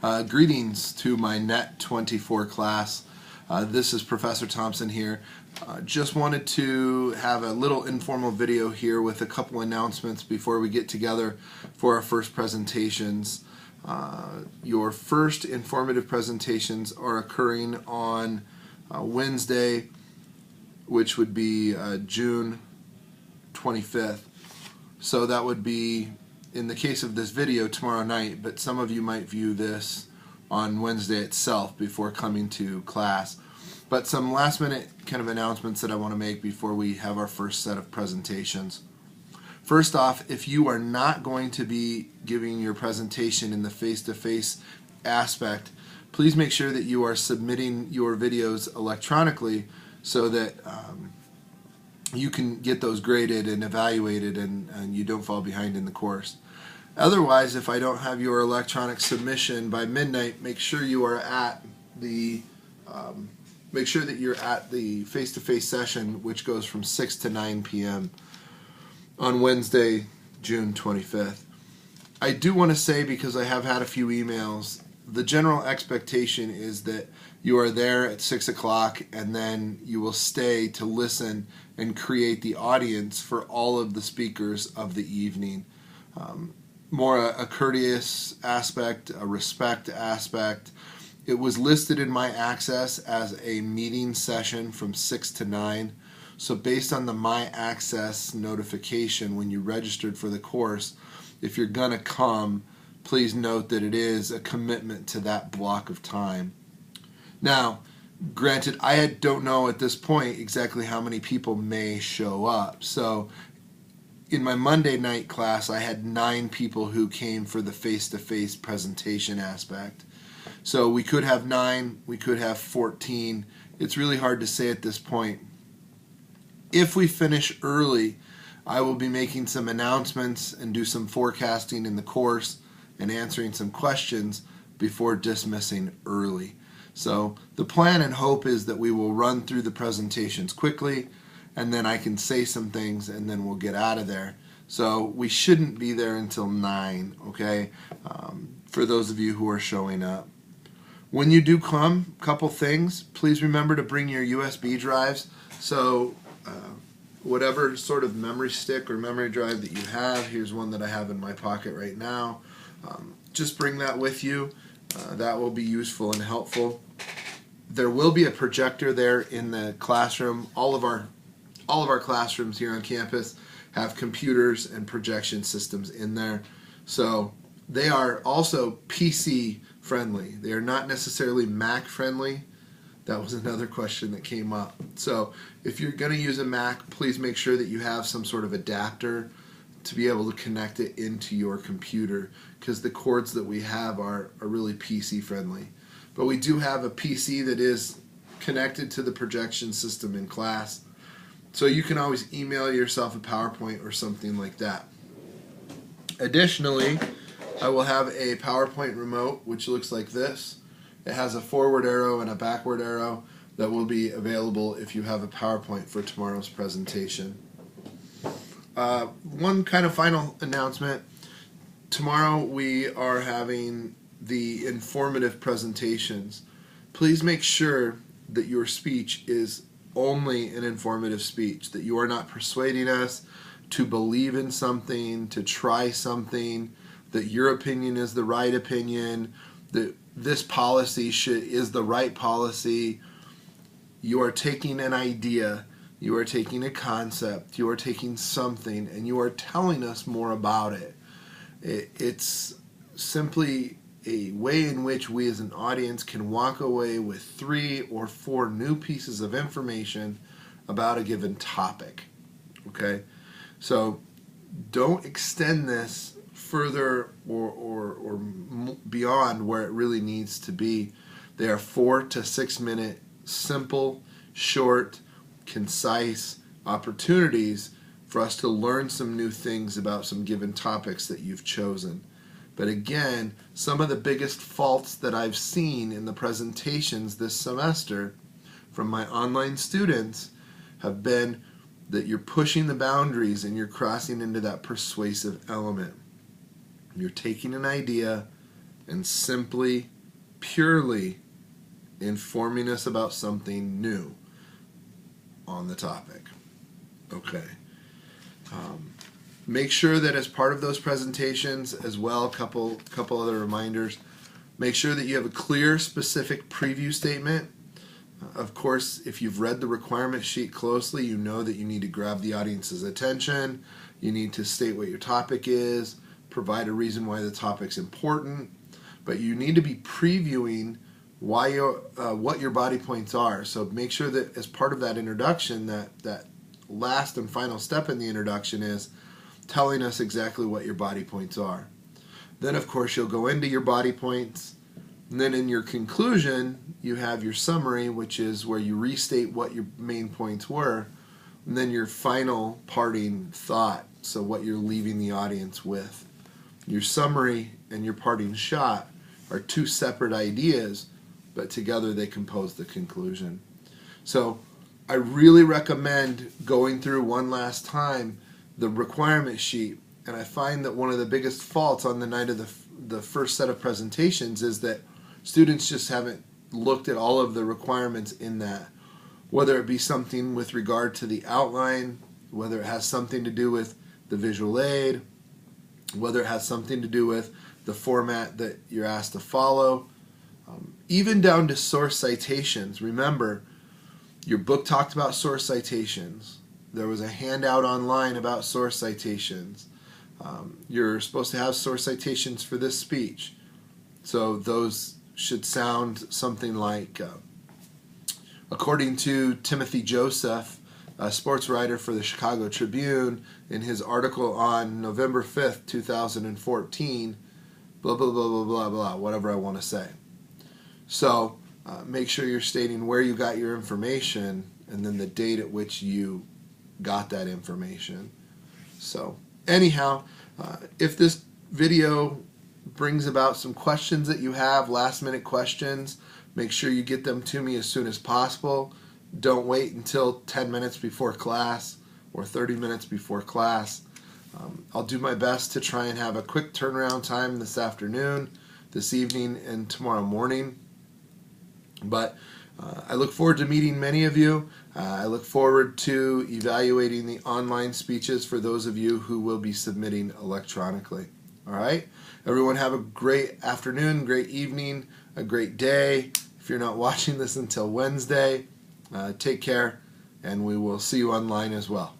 Greetings to my Net 24 class. This is Professor Thompson here. Just wanted to have a little informal video here with a couple announcements before we get together for our first presentations. Your first informative presentations are occurring on Wednesday, which would be June 25th. So that would be, in the case of this video, tomorrow night, but some of you might view this on Wednesday itself before coming to class. But some last minute kind of announcements that I want to make before we have our first set of presentations. First off, if you are not going to be giving your presentation in the face-to-face aspect, please make sure that you are submitting your videos electronically so that you can get those graded and evaluated and you don't fall behind in the course. Otherwise, if I don't have your electronic submission by midnight, make sure you are at the face-to-face session, which goes from 6 to 9 p.m. on Wednesday, June 25th. I do want to say, because I have had a few emails, the general expectation is that you are there at 6 o'clock and then you will stay to listen and create the audience for all of the speakers of the evening. More a courteous aspect, a respect aspect. It was listed in my access as a meeting session from 6 to 9. So based on the My Access notification when you registered for the course, if you're going to come, please note that it is a commitment to that block of time. Now, granted, I don't know at this point exactly how many people may show up. So in my Monday night class, I had 9 people who came for the face-to-face presentation aspect. So we could have 9, we could have 14. It's really hard to say at this point. If we finish early, I will be making some announcements and do some forecasting in the course and answering some questions before dismissing early. So the plan and hope is that we will run through the presentations quickly, and then I can say some things and then we'll get out of there. So we shouldn't be there until 9, okay, for those of you who are showing up. When you do come, couple things, please remember to bring your USB drives. So whatever sort of memory stick or memory drive that you have, here's one that I have in my pocket right now, just bring that with you. That will be useful and helpful. There will be a projector there in the classroom. All of our classrooms here on campus have computers and projection systems in there. So they are also PC friendly. They are not necessarily Mac friendly. That was another question that came up. So if you're going to use a Mac, please make sure that you have some sort of adapter to be able to connect it into your computer, because the cords that we have are really PC friendly. But we do have a PC that is connected to the projection system in class. So you can always email yourself a PowerPoint or something like that. Additionally, I will have a PowerPoint remote which looks like this. It has a forward arrow and a backward arrow that will be available if you have a PowerPoint for tomorrow's presentation. One kind of final announcement. Tomorrow we are having the informative presentations. Please make sure that your speech is only an informative speech, that you are not persuading us to believe in something, to try something, that your opinion is the right opinion, that this policy is the right policy. You are taking an idea, you are taking a concept, you are taking something, and you are telling us more about it. It's simply a way in which we as an audience can walk away with 3 or 4 new pieces of information about a given topic. Okay? So don't extend this further or beyond where it really needs to be. They are 4 to 6 minute, simple, short, concise opportunities for us to learn some new things about some given topics that you've chosen. But again, some of the biggest faults that I've seen in the presentations this semester from my online students have been that you're pushing the boundaries and you're crossing into that persuasive element. You're taking an idea and simply purely informing us about something new on the topic. Okay. Make sure that as part of those presentations as well, couple other reminders, make sure that you have a clear, specific preview statement. Of course, if you've read the requirement sheet closely, you know that you need to grab the audience's attention. You need to state what your topic is, provide a reason why the topic's important, but you need to be previewing what your body points are. So make sure that as part of that introduction, that last and final step in the introduction is telling us exactly what your body points are. Then, of course, you'll go into your body points. And then in your conclusion, you have your summary, which is where you restate what your main points were. And then your final parting thought, so what you're leaving the audience with. Your summary and your parting shot are two separate ideas, but together they compose the conclusion. So I really recommend going through one last time the requirement sheet, and I find that one of the biggest faults on the night of the first set of presentations is that students just haven't looked at all of the requirements in that, whether it be something with regard to the outline, whether it has something to do with the visual aid, whether it has something to do with the format that you're asked to follow, even down to source citations. Remember, your book talked about source citations. There was a handout online about source citations. You're supposed to have source citations for this speech. So those should sound something like, according to Timothy Joseph, a sports writer for the Chicago Tribune, in his article on November 5th, 2014, blah, blah, blah, blah, blah, blah, whatever I want to say. So make sure you're stating where you got your information and then the date at which you got that information. So anyhow, if this video brings about some questions that you have, last minute questions, make sure you get them to me as soon as possible. Don't wait until 10 minutes before class or 30 minutes before class. I'll do my best to try and have a quick turnaround time this afternoon, this evening, and tomorrow morning. But I look forward to meeting many of you. I look forward to evaluating the online speeches for those of you who will be submitting electronically. All right? Everyone have a great afternoon, great evening, a great day. If you're not watching this until Wednesday, take care, and we will see you online as well.